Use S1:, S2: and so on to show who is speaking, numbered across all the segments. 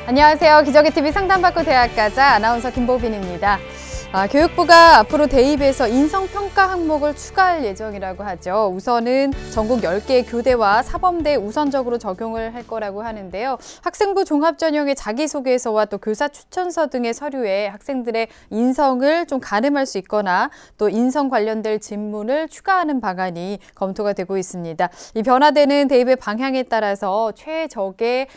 S1: 안녕하세요. 기저귀TV 상담받고 대학 가자 아나운서 김보빈입니다. 교육부가 앞으로 대입에서 인성평가 항목을 추가할 예정이라고 하죠. 우선은 전국 10개 교대와 사범대에 우선적으로 적용을 할 거라고 하는데요. 학생부 종합전형의 자기소개서와 또 교사 추천서 등의 서류에 학생들의 인성을 좀 가늠할 수 있거나 또 인성 관련된 질문을 추가하는 방안이 검토가 되고 있습니다. 이 변화되는 대입의 방향에 따라서 최적의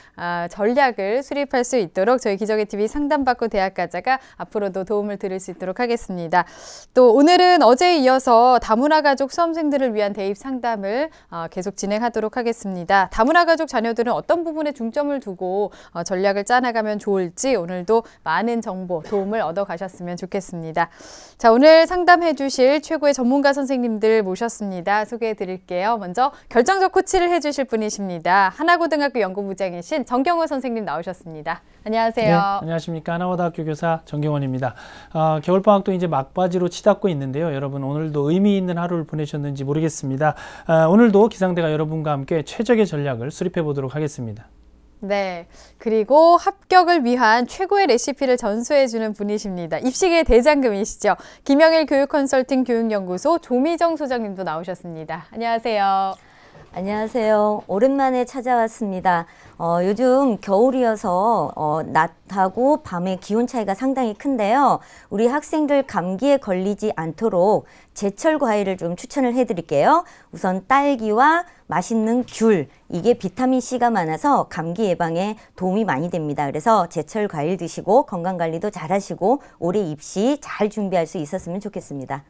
S1: 전략을 수립할 수 있도록 저희 기저귀TV 상담받고 대학 가자가 앞으로도 도움을 드릴 수 있도록 하겠습니다. 또 오늘은 어제에 이어서 다문화 가족 수험생들을 위한 대입 상담을 계속 진행하도록 하겠습니다. 다문화 가족 자녀들은 어떤 부분에 중점을 두고 전략을 짜나가면 좋을지 오늘도 많은 정보, 도움을 얻어 가셨으면 좋겠습니다. 자, 오늘 상담해 주실 최고의 전문가 선생님들 모셨습니다. 소개해 드릴게요. 먼저 결정적 코치를 해 주실 분이십니다. 하나고등학교 연구부장이신 정경호 선생님 나오셨습니다. 안녕하세요.
S2: 네, 안녕하십니까. 하나고등학교 교사 정경원입니다. 겨울방학도 이제 막바지로 치닫고 있는데요. 여러분 오늘도 의미 있는 하루를 보내셨는지 모르겠습니다. 오늘도 기상대가 여러분과 함께 최적의 전략을 수립해 보도록 하겠습니다.
S1: 네, 그리고 합격을 위한 최고의 레시피를 전수해주는 분이십니다. 입시계 대장금이시죠. 김영일 교육컨설팅 교육연구소 조미정 소장님도 나오셨습니다. 안녕하세요.
S3: 안녕하세요. 오랜만에 찾아왔습니다. 요즘 겨울이어서 낮하고 밤의 기온 차이가 상당히 큰데요. 우리 학생들 감기에 걸리지 않도록 제철 과일을 좀 추천을 해드릴게요. 우선 딸기와 맛있는 귤, 이게 비타민C가 많아서 감기 예방에 도움이 많이 됩니다. 그래서 제철 과일 드시고 건강관리도 잘 하시고 올해 입시 잘 준비할 수 있었으면 좋겠습니다.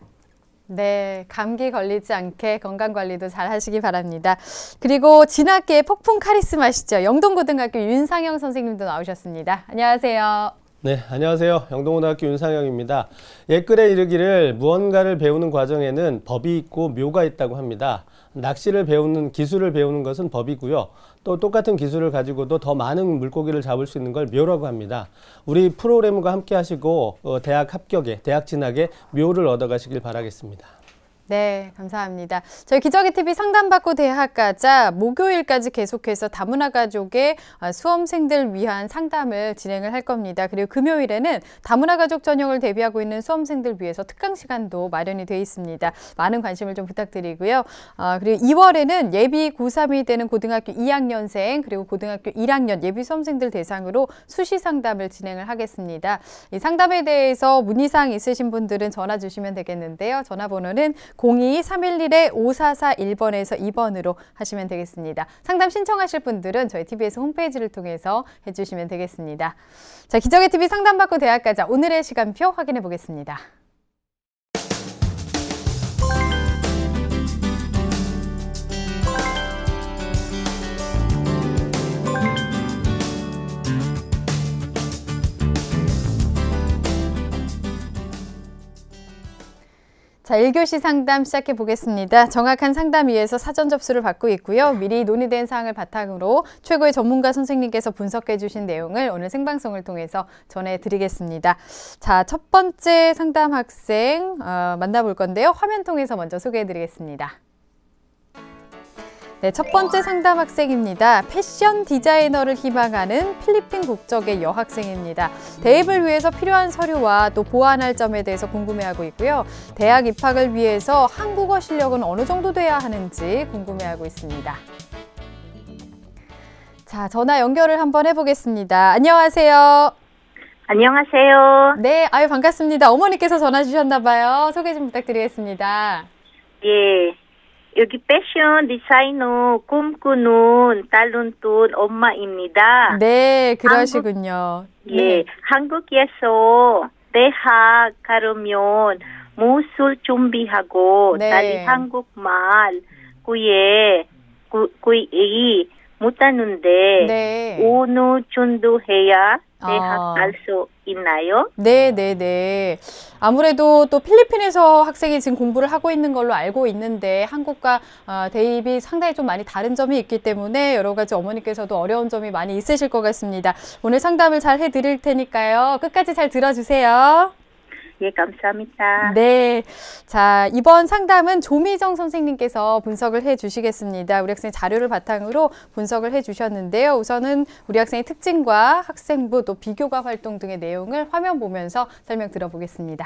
S1: 네, 감기 걸리지 않게 건강관리도 잘 하시기 바랍니다. 그리고 진학계의 폭풍 카리스마시죠. 영동고등학교 윤상영 선생님도 나오셨습니다. 안녕하세요.
S4: 네, 안녕하세요. 영동고등학교 윤상영입니다. 옛글에 이르기를 무언가를 배우는 과정에는 법이 있고 묘가 있다고 합니다. 낚시를 배우는 기술을 배우는 것은 법이고요. 또 똑같은 기술을 가지고도 더 많은 물고기를 잡을 수 있는 걸 묘라고 합니다. 우리 프로그램과 함께 하시고 대학 합격에, 대학 진학에 묘를 얻어가시길 바라겠습니다.
S1: 네, 감사합니다. 저희 기저귀TV 상담받고 대학 가자 목요일까지 계속해서 다문화 가족의 수험생들 위한 상담을 진행을 할 겁니다. 그리고 금요일에는 다문화 가족 전형을 대비하고 있는 수험생들 위해서 특강 시간도 마련이 되어 있습니다. 많은 관심을 좀 부탁드리고요. 그리고 2월에는 예비 고3이 되는 고등학교 2학년생 그리고 고등학교 1학년 예비 수험생들 대상으로 수시 상담을 진행을 하겠습니다. 이 상담에 대해서 문의사항 있으신 분들은 전화 주시면 되겠는데요. 전화번호는 02-311-5441번에서 2번으로 하시면 되겠습니다. 상담 신청하실 분들은 저희 TBS 홈페이지를 통해서 해주시면 되겠습니다. 자, 기저귀TV 상담받고 대학 가자 오늘의 시간표 확인해 보겠습니다. 자, 1교시 상담 시작해 보겠습니다. 정확한 상담 위해서 사전 접수를 받고 있고요. 미리 논의된 사항을 바탕으로 최고의 전문가 선생님께서 분석해 주신 내용을 오늘 생방송을 통해서 전해드리겠습니다. 자, 첫 번째 상담 학생 만나볼 건데요. 화면 통해서 먼저 소개해 드리겠습니다. 네, 첫 번째 상담 학생입니다. 패션 디자이너를 희망하는 필리핀 국적의 여학생입니다. 대입을 위해서 필요한 서류와 또 보완할 점에 대해서 궁금해하고 있고요. 대학 입학을 위해서 한국어 실력은 어느 정도 돼야 하는지 궁금해하고 있습니다. 자, 전화 연결을 한번 해보겠습니다. 안녕하세요.
S5: 안녕하세요.
S1: 네, 아유 반갑습니다. 어머니께서 전화 주셨나 봐요. 소개 좀 부탁드리겠습니다.
S5: 예. 여기 패션 디자이너 꿈꾸는 딸눈 엄마입니다.
S1: 네, 그러시군요.
S5: 네. 한국에서 대학 가려면 무술 준비하고
S1: 네.
S5: 딸이 한국말 구이 못하는데
S1: 네.
S5: 어느 정도 해야 대학 갈 수 있나요?
S1: 네. 아무래도 또 필리핀에서 학생이 지금 공부를 하고 있는 걸로 알고 있는데 한국과 대입이 상당히 좀 많이 다른 점이 있기 때문에 여러 가지 어머니께서도 어려운 점이 많이 있으실 것 같습니다. 오늘 상담을 잘 해드릴 테니까요. 끝까지 잘 들어주세요.
S5: 예, 감사합니다.
S1: 네. 자, 이번 상담은 조미정 선생님께서 분석을 해 주시겠습니다. 우리 학생 자료를 바탕으로 분석을 해 주셨는데요. 우선은 우리 학생의 특징과 학생부 또 비교과 활동 등의 내용을 화면 보면서 설명 들어보겠습니다.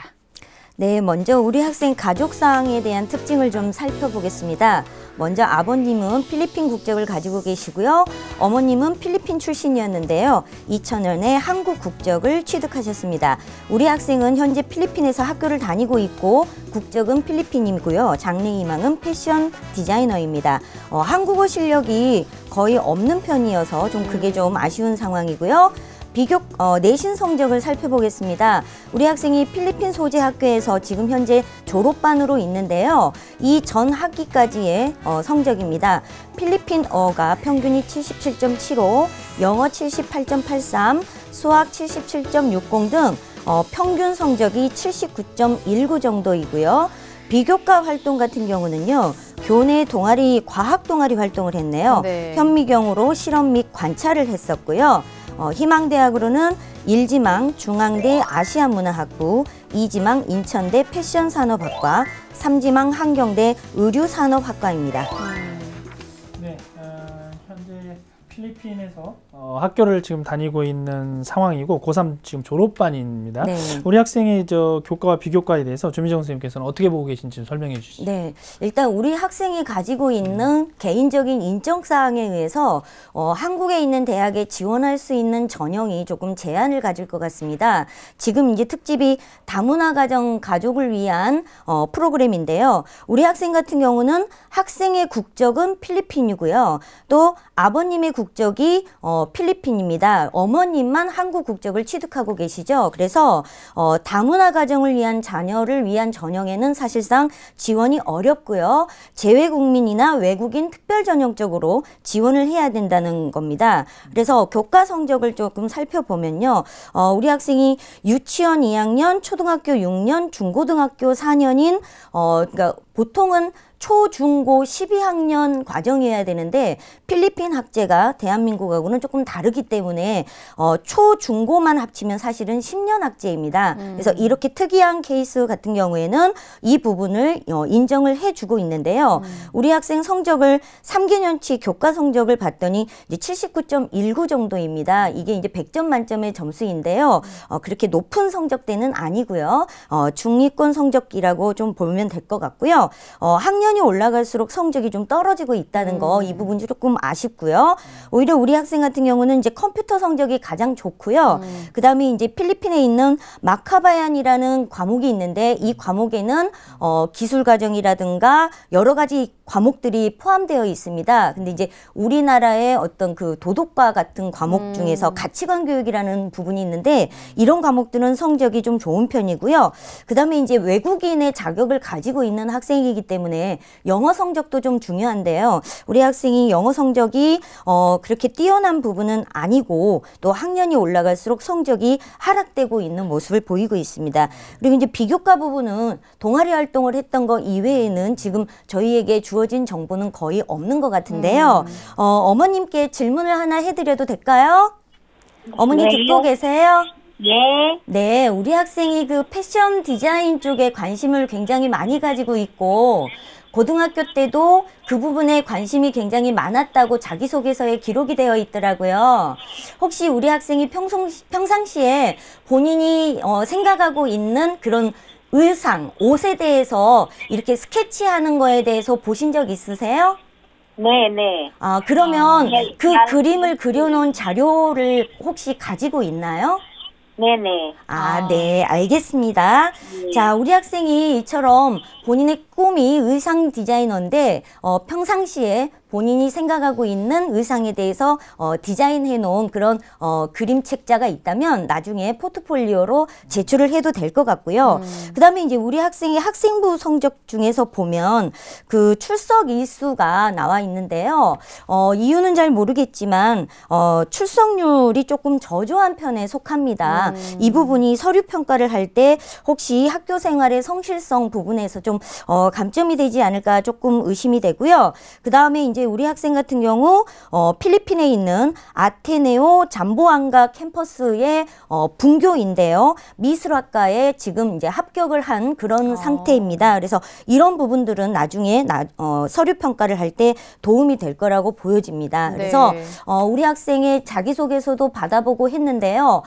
S3: 네, 먼저 우리 학생 가족사항에 대한 특징을 좀 살펴보겠습니다. 먼저 아버님은 필리핀 국적을 가지고 계시고요. 어머님은 필리핀 출신이었는데요. 2000년에 한국 국적을 취득하셨습니다. 우리 학생은 현재 필리핀에서 학교를 다니고 있고 국적은 필리핀이고요. 장래 희망은 패션 디자이너입니다. 한국어 실력이 거의 없는 편이어서 좀 그게 좀 아쉬운 상황이고요. 내신 성적을 살펴보겠습니다. 우리 학생이 필리핀 소재 학교에서 지금 현재 졸업반으로 있는데요. 이 전 학기까지의 성적입니다. 필리핀어가 평균이 77.75, 영어 78.83, 수학 77.60 등 평균 성적이 79.19 정도이고요. 비교과 활동 같은 경우는요. 교내 동아리, 과학 동아리 활동을 했네요.
S1: 네.
S3: 현미경으로 실험 및 관찰을 했었고요. 희망대학으로는 1지망 중앙대 아시아문화학부, 2지망 인천대 패션산업학과, 3지망 한경대 의류산업학과입니다.
S2: 네, 현재 필리핀에서 학교를 지금 다니고 있는 상황이고 고3 지금 졸업반입니다.
S3: 네.
S2: 우리 학생의 교과와 비교과에 대해서 조미정 선생님께서는 어떻게 보고 계신지 좀 설명해 주시죠.
S3: 네, 일단 우리 학생이 가지고 있는 개인적인 인적사항에 의해서 한국에 있는 대학에 지원할 수 있는 전형이 조금 제한을 가질 것 같습니다. 지금 이제 특집이 다문화 가정 가족을 위한 프로그램인데요. 우리 학생 같은 경우는 학생의 국적은 필리핀이고요. 또 아버님의 국적이 필리핀입니다. 어머님만 한국 국적을 취득하고 계시죠. 그래서 다문화 가정을 위한 자녀를 위한 전형에는 사실상 지원이 어렵고요. 재외국민이나 외국인 특별 전형적으로 지원을 해야 된다는 겁니다. 그래서 교과 성적을 조금 살펴보면요. 우리 학생이 유치원 2학년, 초등학교 6년, 중고등학교 4년인 그러니까 보통은 초, 중, 고 12학년 과정이어야 되는데 필리핀 학제가 대한민국하고는 조금 다르기 때문에 초, 중, 고만 합치면 사실은 10년 학제입니다. 그래서 이렇게 특이한 케이스 같은 경우에는 이 부분을 인정을 해주고 있는데요. 우리 학생 성적을 3개년치 교과 성적을 봤더니 이제 79.19 정도입니다. 이게 이제 100점 만점의 점수인데요. 그렇게 높은 성적대는 아니고요. 중위권 성적이라고 좀 보면 될 것 같고요. 학년이 올라갈수록 성적이 좀 떨어지고 있다는 거, 이 부분이 조금 아쉽고요. 오히려 우리 학생 같은 경우는 이제 컴퓨터 성적이 가장 좋고요. 그 다음에 이제 필리핀에 있는 마카바얀이라는 과목이 있는데 이 과목에는 기술 과정이라든가 여러 가지 과목들이 포함되어 있습니다. 근데 이제 우리나라의 어떤 그 도덕과 같은 과목 중에서 가치관 교육이라는 부분이 있는데 이런 과목들은 성적이 좀 좋은 편이고요. 그 다음에 이제 외국인의 자격을 가지고 있는 학생이기 때문에 영어 성적도 좀 중요한데요. 우리 학생이 영어 성적이 그렇게 뛰어난 부분은 아니고 또 학년이 올라갈수록 성적이 하락되고 있는 모습을 보이고 있습니다. 그리고 이제 비교과 부분은 동아리 활동을 했던 거 이외에는 지금 저희에게 주어진 정보는 거의 없는 것 같은데요. 어머님께 질문을 하나 해드려도 될까요? 어머니
S5: 네.
S3: 듣고 계세요?
S5: 예,
S3: 네, 우리 학생이 그 패션 디자인 쪽에 관심을 굉장히 많이 가지고 있고 고등학교 때도 그 부분에 관심이 굉장히 많았다고 자기소개서에 기록이 되어 있더라고요. 혹시 우리 학생이 평상시에 본인이 생각하고 있는 그런 의상, 옷에 대해서 이렇게 스케치하는 거에 대해서 보신 적 있으세요?
S5: 네, 네.
S3: 그러면
S5: 네,
S3: 그
S5: 잘-
S3: 그림을 그려놓은 자료를 혹시 가지고 있나요?
S5: 네, 네.
S3: 네, 알겠습니다. 자, 우리 학생이 이처럼 본인의 꿈이 의상 디자이너인데 평상시에 본인이 생각하고 있는 의상에 대해서 디자인해 놓은 그런 그림 책자가 있다면 나중에 포트폴리오로 제출을 해도 될 것 같고요. 그다음에 이제 우리 학생의 학생부 성적 중에서 보면 그 출석 일수가 나와 있는데요. 이유는 잘 모르겠지만 출석률이 조금 저조한 편에 속합니다. 이 부분이 서류 평가를 할 때 혹시 학교 생활의 성실성 부분에서 좀 감점이 되지 않을까 조금 의심이 되고요. 그 다음에 이제 우리 학생 같은 경우 필리핀에 있는 아테네오 잠보안가 캠퍼스의 분교인데요. 미술학과에 지금 이제 합격을 한 그런 상태입니다. 그래서 이런 부분들은 나중에 서류 평가를 할 때 도움이 될 거라고 보여집니다. 그래서
S1: 네.
S3: 우리 학생의 자기소개서도 받아보고 했는데요.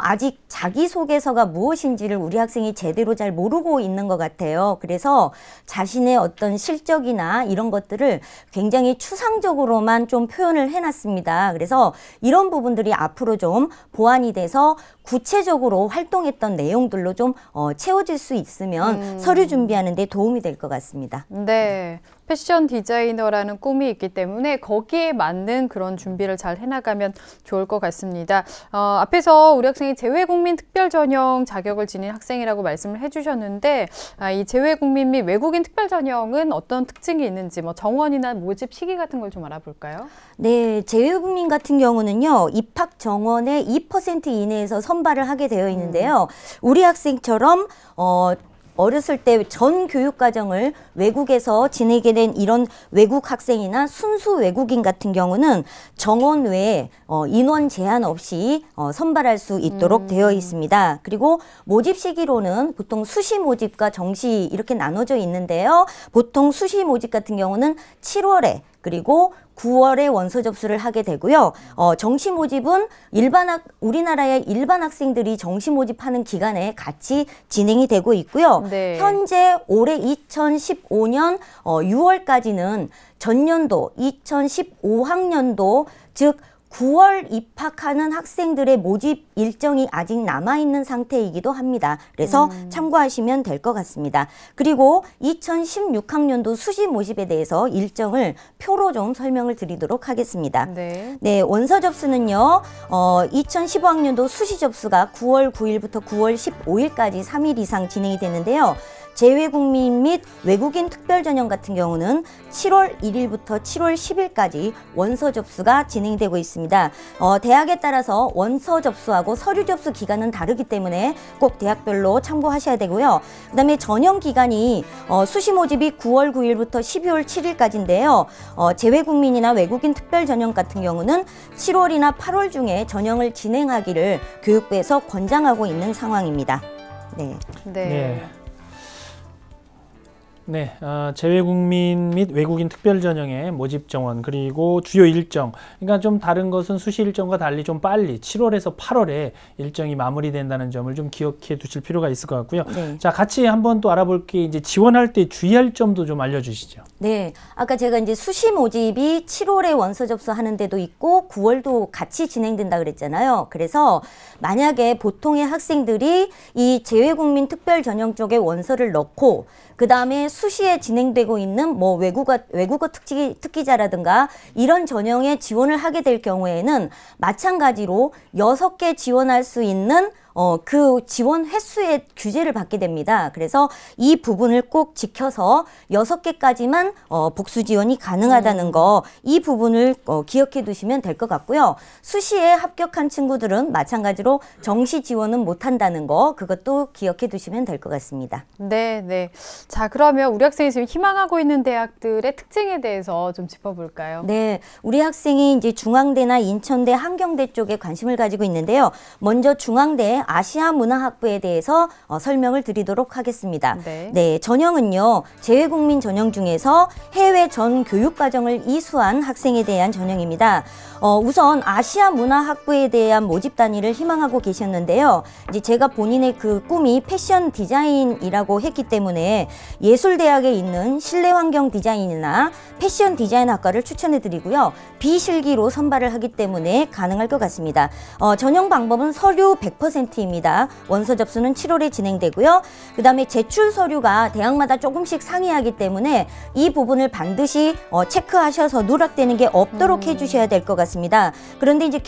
S3: 아직 자기소개서가 무엇인지를 우리 학생이 제대로 잘 모르고 있는 것 같아요. 그래서 자신의 어떤 실적이나 이런 것들을 굉장히 추상적으로만 좀 표현을 해놨습니다. 그래서 이런 부분들이 앞으로 좀 보완이 돼서 구체적으로 활동했던 내용들로 좀 채워질 수 있으면 서류 준비하는 데 도움이 될 것 같습니다.
S1: 네. 패션 디자이너라는 꿈이 있기 때문에 거기에 맞는 그런 준비를 잘 해나가면 좋을 것 같습니다. 앞에서 우리 학생이 재외국민 특별전형 자격을 지닌 학생이라고 말씀을 해주셨는데 이 재외국민 및 외국인 특별전형은 어떤 특징이 있는지 뭐 정원이나 모집 시기 같은 걸 좀 알아볼까요?
S3: 네, 재외국민 같은 경우는요. 입학 정원의 2% 이내에서 선발을 하게 되어 있는데요. 우리 학생처럼 어렸을 때 전 교육과정을 외국에서 지내게 된 이런 외국 학생이나 순수 외국인 같은 경우는 정원 외에 인원 제한 없이 선발할 수 있도록 되어 있습니다. 그리고 모집 시기로는 보통 수시 모집과 정시 이렇게 나눠져 있는데요. 보통 수시 모집 같은 경우는 7월에 그리고 9월에 원서 접수를 하게 되고요. 정시 모집은 우리나라의 일반 학생들이 정시 모집하는 기간에 같이 진행이 되고 있고요.
S1: 네.
S3: 현재 올해 2015년 6월까지는 전년도 2015학년도 즉 9월 입학하는 학생들의 모집 일정이 아직 남아있는 상태이기도 합니다. 그래서 참고하시면 될 것 같습니다. 그리고 2016학년도 수시 모집에 대해서 일정을 표로 좀 설명을 드리도록 하겠습니다.
S1: 네.
S3: 네, 원서 접수는요. 2015학년도 수시 접수가 9월 9일부터 9월 15일까지 3일 이상 진행이 되는데요. 재외국민 및 외국인 특별전형 같은 경우는 7월 1일부터 7월 10일까지 원서 접수가 진행되고 있습니다. 대학에 따라서 원서 접수하고 서류 접수 기간은 다르기 때문에 꼭 대학별로 참고하셔야 되고요. 그 다음에 전형 기간이 수시 모집이 9월 9일부터 12월 7일까지인데요. 재외국민이나 외국인 특별전형 같은 경우는 7월이나 8월 중에 전형을 진행하기를 교육부에서 권장하고 있는 상황입니다. 네.
S1: 네.
S2: 네, 재외국민 및 외국인 특별전형의 모집 정원 그리고 주요 일정, 그러니까 좀 다른 것은 수시 일정과 달리 좀 빨리 7월에서 8월에 일정이 마무리된다는 점을 좀 기억해 두실 필요가 있을 것 같고요.
S3: 네.
S2: 자, 같이 한번 또 알아볼 게 이제 지원할 때 주의할 점도 좀 알려주시죠.
S3: 네, 아까 제가 이제 수시 모집이 7월에 원서 접수하는 데도 있고 9월도 같이 진행된다 그랬잖아요. 그래서 만약에 보통의 학생들이 이 재외국민 특별전형 쪽에 원서를 넣고 그 다음에 수시에 진행되고 있는 뭐 외국어 특기자라든가 이런 전형에 지원을 하게 될 경우에는 마찬가지로 6개 지원할 수 있는 그 지원 횟수의 규제를 받게 됩니다. 그래서 이 부분을 꼭 지켜서 6개까지만 복수 지원이 가능하다는 거, 이 부분을 기억해 두시면 될 것 같고요. 수시에 합격한 친구들은 마찬가지로 정시 지원은 못한다는 거, 그것도 기억해 두시면 될 것 같습니다.
S1: 네, 네. 자, 그러면 우리 학생이 지금 희망하고 있는 대학들의 특징에 대해서 좀 짚어볼까요?
S3: 네, 우리 학생이 이제 중앙대나 인천대, 한경대 쪽에 관심을 가지고 있는데요. 먼저 중앙대 아시아문화학부에 대해서 설명을 드리도록 하겠습니다. 네, 전형은요. 재외국민 전형 중에서 해외 전 교육과정을 이수한 학생에 대한 전형입니다. 우선 아시아문화학부에 대한 모집 단위를 희망하고 계셨는데요. 이제 제가 본인의 그 꿈이 패션 디자인이라고 했기 때문에 예술대학에 있는 실내환경 디자인이나 패션 디자인 학과를 추천해 드리고요. 비실기로 선발을 하기 때문에 가능할 것 같습니다. 전형 방법은 서류 100%입니다. 원서 접수는 7월에 진행되고요. 그 다음에 제출 서류가 대학마다 조금씩 상이하기 때문에 이 부분을 반드시 체크하셔서 누락되는 게 없도록 해주셔야 될 것 같습니다. 그런데 이제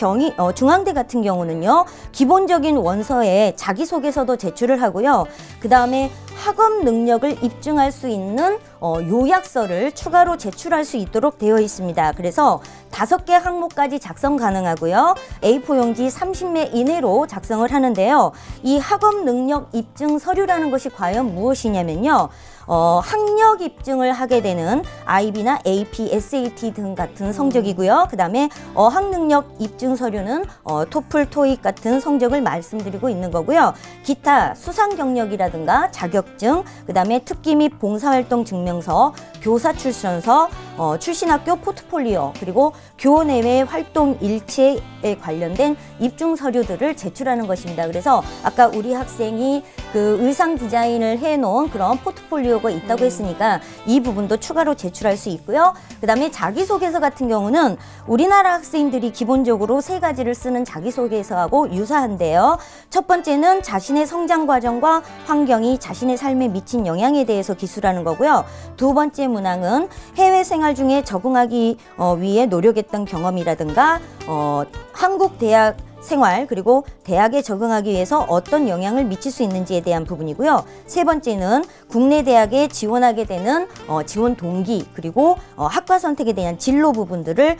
S3: 중앙대 같은 경우는요. 기본적인 원서에 자기소개서도 제출을 하고요. 그 다음에 학업 능력을 입증할 수 있는 요약서를 추가로 제출할 수 있도록 되어 있습니다. 그래서 5개 항목까지 작성 가능하고요. A4 용지 30매 이내로 작성을 하는데요. 이 학업 능력 입증 서류라는 것이 과연 무엇이냐면요. 학력 입증을 하게 되는 IB나 AP, SAT 등 같은 성적이고요. 그 다음에 어학 능력 입증 서류는 토플, 토익 같은 성적을 말씀드리고 있는 거고요. 기타 수상 경력이라든가 자격증, 그 다음에 특기 및 봉사활동 증명서, 교사 출신서, 출신 학교 포트폴리오, 그리고 교내외 활동 일체에 관련된 입증 서류들을 제출하는 것입니다. 그래서 아까 우리 학생이 그 의상 디자인을 해놓은 그런 포트폴리오가 있다고 했으니까 이 부분도 추가로 제출할 수 있고요. 그 다음에 자기소개서 같은 경우는 우리나라 학생들이 기본적으로 3가지를 쓰는 자기소개서하고 유사한데요. 첫 번째는 자신의 성장 과정과 환경이 자신의 삶에 미친 영향에 대해서 기술하는 거고요. 두 번째 문항은 해외 생활 중에 적응하기 위해 노력했던 경험이라든가 한국 대학 생활, 그리고 대학에 적응하기 위해서 어떤 영향을 미칠 수 있는지에 대한 부분이고요. 세 번째는 국내 대학에 지원하게 되는 지원 동기, 그리고 학과 선택에 대한 진로 부분들을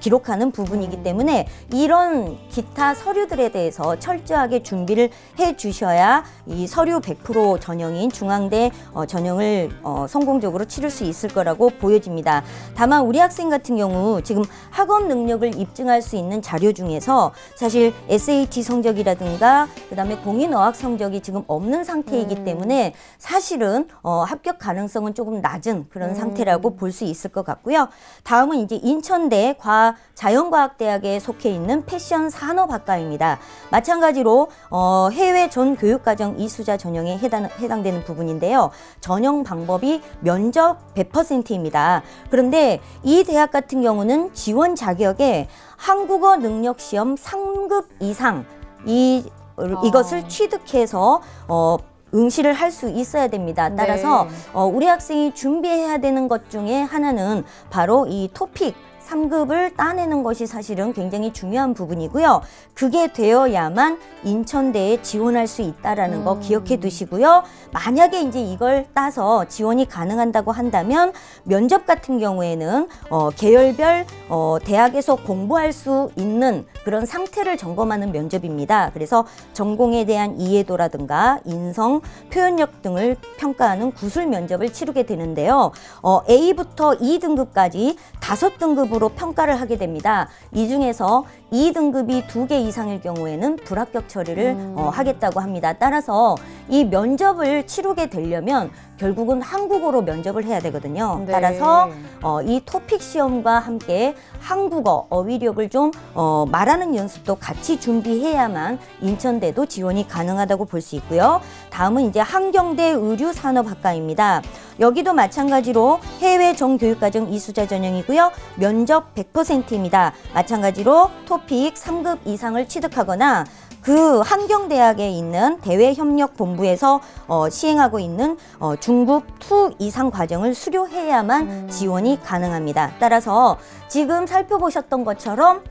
S3: 기록하는 부분이기 때문에 이런 기타 서류들에 대해서 철저하게 준비를 해 주셔야 이 서류 100% 전형인 중앙대 전형을 성공적으로 치를 수 있을 거라고 보여집니다. 다만 우리 학생 같은 경우 지금 학업 능력을 입증할 수 있는 자료 중에서 사실 SAT 성적이라든가 그다음에 공인어학 성적이 지금 없는 상태이기 때문에 사실은 합격 가능성은 조금 낮은 그런 상태라고 볼 수 있을 것 같고요. 다음은 이제 인천대 자연과학대학에 속해 있는 패션 산업학과입니다. 마찬가지로 해외 전 교육과정 이수자 전형에 해당되는 부분인데요. 전형 방법이 면접 100%입니다. 그런데 이 대학 같은 경우는 지원 자격에 한국어 능력 시험 3급 이상 이것을 취득해서 응시를 할 수 있어야 됩니다. 따라서 우리 학생이 준비해야 되는 것 중에 하나는 바로 이 토픽 3급을 따내는 것이 사실은 굉장히 중요한 부분이고요. 그게 되어야만 인천대에 지원할 수 있다라는 거 기억해 두시고요. 만약에 이제 이걸 따서 지원이 가능한다고 한다면 면접 같은 경우에는 계열별 대학에서 공부할 수 있는 그런 상태를 점검하는 면접입니다. 그래서 전공에 대한 이해도라든가 인성, 표현력 등을 평가하는 구술 면접을 치르게 되는데요. A부터 2등급까지 5등급으로 평가를 하게 됩니다. 이 중에서 2등급이 2개 이상일 경우에는 불합격 처리를 하겠다고 합니다. 따라서 이 면접을 치르게 되려면 결국은 한국어로 면접을 해야 되거든요. 따라서 이 토픽 시험과 함께 한국어 어휘력을 좀 말하는 연습도 같이 준비해야만 인천대도 지원이 가능하다고 볼 수 있고요. 다음은 이제 한경대 의류산업학과입니다. 여기도 마찬가지로 해외 정교육과정 이수자 전형이고요. 면접 100%입니다. 마찬가지로 토픽 3급 이상을 취득하거나 그 한경대학에 있는 대외협력본부에서 시행하고 있는 중급 2 이상 과정을 수료해야만 지원이 가능합니다. 따라서 지금 살펴보셨던 것처럼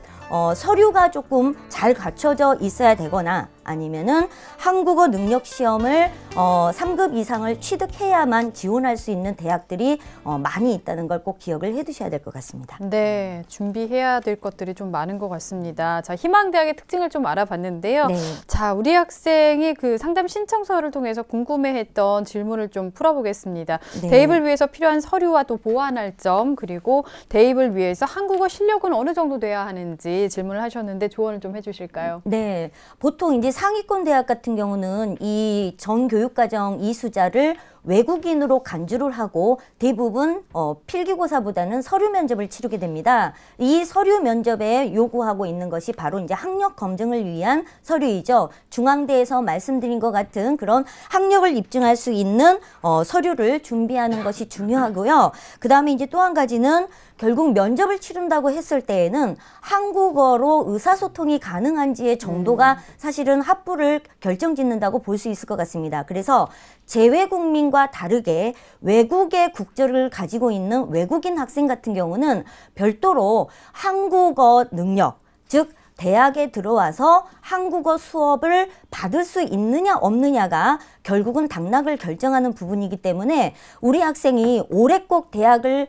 S3: 서류가 조금 잘 갖춰져 있어야 되거나 아니면은 한국어 능력 시험을 3급 이상을 취득해야만 지원할 수 있는 대학들이 많이 있다는 걸 꼭 기억을 해 두셔야 될 것 같습니다.
S1: 네, 준비해야 될 것들이 좀 많은 것 같습니다. 자, 희망대학의 특징을 좀 알아봤는데요.
S3: 네.
S1: 자, 우리 학생이 그 상담 신청서를 통해서 궁금해했던 질문을 좀 풀어보겠습니다.
S3: 네.
S1: 대입을 위해서 필요한 서류와 또 보완할 점, 그리고 대입을 위해서 한국어 실력은 어느 정도 돼야 하는지 질문을 하셨는데 조언을 좀 해주실까요?
S3: 네, 보통 이제 상위권 대학 같은 경우는 이 전교육과정 이수자를 외국인으로 간주를 하고 대부분 필기고사보다는 서류 면접을 치르게 됩니다. 이 서류 면접에 요구하고 있는 것이 바로 이제 학력 검증을 위한 서류이죠. 중앙대에서 말씀드린 것 같은 그런 학력을 입증할 수 있는 서류를 준비하는 것이 중요하고요. 그 다음에 이제 또 한 가지는 결국 면접을 치른다고 했을 때에는 한국어로 의사소통이 가능한지의 정도가 사실은 합부를 결정짓는다고 볼 수 있을 것 같습니다. 그래서 재외국민과 다르게 외국의 국적을 가지고 있는 외국인 학생 같은 경우는 별도로 한국어 능력, 즉 대학에 들어와서 한국어 수업을 받을 수 있느냐 없느냐가 결국은 당락을 결정하는 부분이기 때문에 우리 학생이 올해 꼭 대학을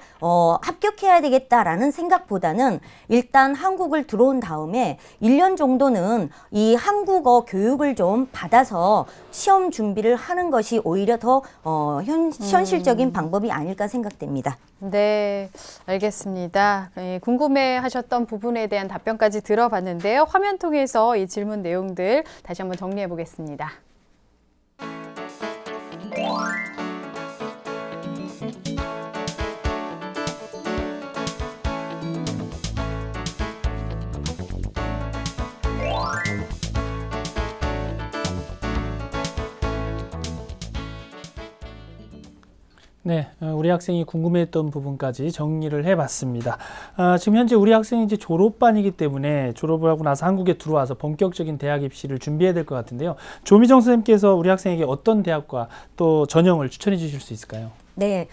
S3: 합격해야 되겠다라는 생각보다는 일단 한국을 들어온 다음에 1년 정도는 이 한국어 교육을 좀 받아서 시험 준비를 하는 것이 오히려 더 현실적인 방법이 아닐까 생각됩니다.
S1: 네, 알겠습니다. 궁금해하셨던 부분에 대한 답변까지 들어봤는데요. 화면 통해서 이 질문 내용들 다시 한번 정리해 보겠습니다.
S2: 네, 우리 학생이 궁금해했던 부분까지 정리를 해봤습니다. 지금 현재 우리 학생이 이제 졸업반이기 때문에 졸업을 하고 나서 한국에 들어와서 본격적인 대학 입시를 준비해야 될 것 같은데요. 조미정 선생님께서 우리 학생에게 어떤 대학과 또 전형을 추천해 주실 수 있을까요?
S3: 네,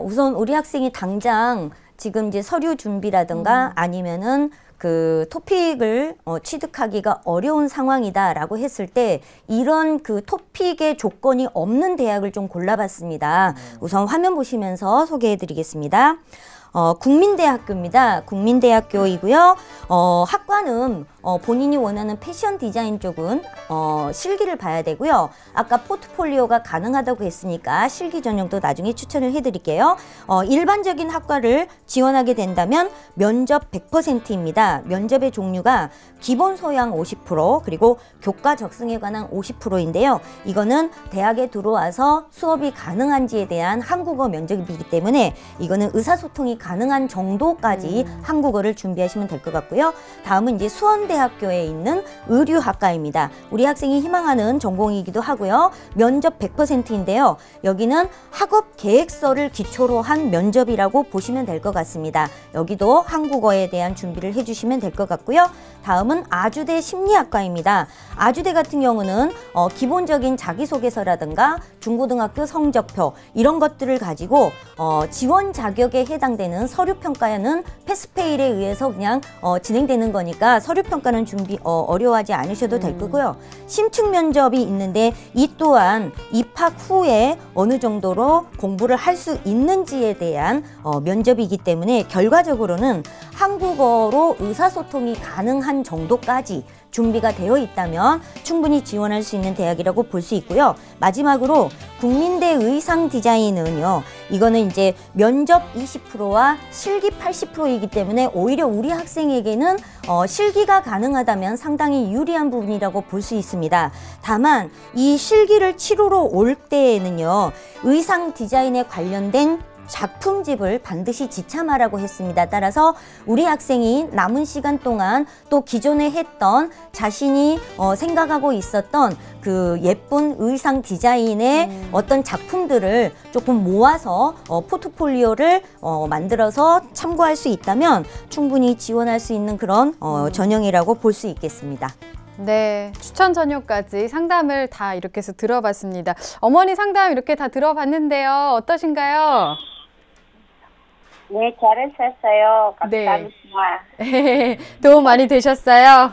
S3: 우선 우리 학생이 당장 지금 이제 서류 준비라든가 아니면은 그 토픽을 취득하기가 어려운 상황이다라고 했을 때 이런 그 토픽의 조건이 없는 대학을 좀 골라봤습니다. 우선 화면 보시면서 소개해드리겠습니다. 국민대학교입니다. 국민대학교이고요. 학과는 본인이 원하는 패션 디자인 쪽은 실기를 봐야 되고요. 아까 포트폴리오가 가능하다고 했으니까 실기 전형도 나중에 추천을 해드릴게요. 일반적인 학과를 지원하게 된다면 면접 100%입니다. 면접의 종류가 기본 소양 50% 그리고 교과 적성에 관한 50%인데요. 이거는 대학에 들어와서 수업이 가능한지에 대한 한국어 면접이기 때문에 이거는 의사소통이 가능한 정도까지 한국어를 준비하시면 될 것 같고요. 다음은 이제 수원대학교에 있는 의류학과입니다. 우리 학생이 희망하는 전공이기도 하고요. 면접 100%인데요. 여기는 학업 계획서를 기초로 한 면접이라고 보시면 될 것 같습니다. 여기도 한국어에 대한 준비를 해주시면 될 것 같고요. 다음은 아주대 심리학과입니다. 아주대 같은 경우는 기본적인 자기소개서라든가 중고등학교 성적표 이런 것들을 가지고 지원 자격에 해당되는 서류평가는 패스페일에 의해서 그냥 진행되는 거니까 서류평가는 준비 어려워하지 않으셔도 될 거고요. 심층 면접이 있는데 이 또한 입학 후에 어느 정도로 공부를 할 수 있는지에 대한 면접이기 때문에 결과적으로는 한국어로 의사소통이 가능한 정도까지 준비가 되어 있다면 충분히 지원할 수 있는 대학이라고 볼 수 있고요. 마지막으로 국민대 의상디자인은요. 이거는 이제 면접 20%와 실기 80%이기 때문에 오히려 우리 학생에게는 실기가 가능하다면 상당히 유리한 부분이라고 볼 수 있습니다. 다만 이 실기를 치르러 올 때에는요. 의상 디자인에 관련된 작품집을 반드시 지참하라고 했습니다. 따라서 우리 학생이 남은 시간 동안 또 기존에 했던 자신이 생각하고 있었던 그 예쁜 의상 디자인의 어떤 작품들을 조금 모아서 포트폴리오를 만들어서 참고할 수 있다면 충분히 지원할 수 있는 그런 전형이라고 볼 수 있겠습니다.
S1: 네, 추천 전형까지 상담을 다 이렇게 해서 들어봤습니다. 어머니 상담 이렇게 다 들어봤는데요. 어떠신가요?
S5: 네, 잘하셨어요. 감사합니다.
S1: 네. 도움 많이 되셨어요?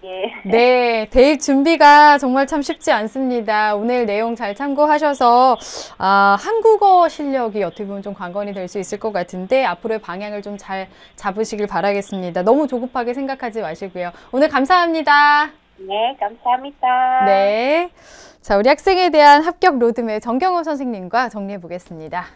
S5: 예.
S1: 네, 대입 준비가 정말 참 쉽지 않습니다. 오늘 내용 잘 참고하셔서 한국어 실력이 어떻게 보면 좀 관건이 될 수 있을 것 같은데 앞으로의 방향을 좀 잘 잡으시길 바라겠습니다. 너무 조급하게 생각하지 마시고요. 오늘 감사합니다.
S5: 네, 감사합니다.
S1: 네. 자, 우리 학생에 대한 합격 로드맵 정경호 선생님과 정리해 보겠습니다.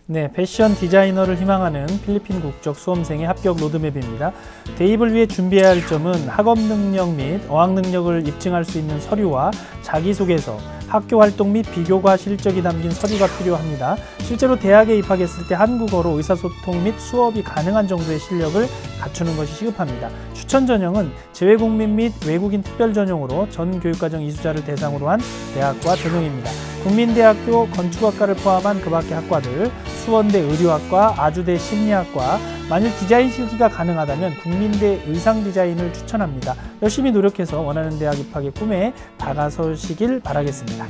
S2: 네, 패션 디자이너를 희망하는 필리핀 국적 수험생의 합격 로드맵입니다. 대입을 위해 준비해야 할 점은 학업 능력 및 어학 능력을 입증할 수 있는 서류와 자기소개서, 학교 활동 및 비교과 실적이 담긴 서류가 필요합니다. 실제로 대학에 입학했을 때 한국어로 의사소통 및 수업이 가능한 정도의 실력을 갖추는 것이 시급합니다. 추천 전형은 재외국민 및 외국인 특별 전형으로 전 교육과정 이수자를 대상으로 한 대학과 전형입니다. 국민대학교 건축학과를 포함한 그 밖의 학과들, 수원대 의류학과, 아주대 심리학과, 만일 디자인 실기가 가능하다면 국민대 의상디자인을 추천합니다. 열심히 노력해서 원하는 대학 입학의 꿈에 다가서시길 바라겠습니다.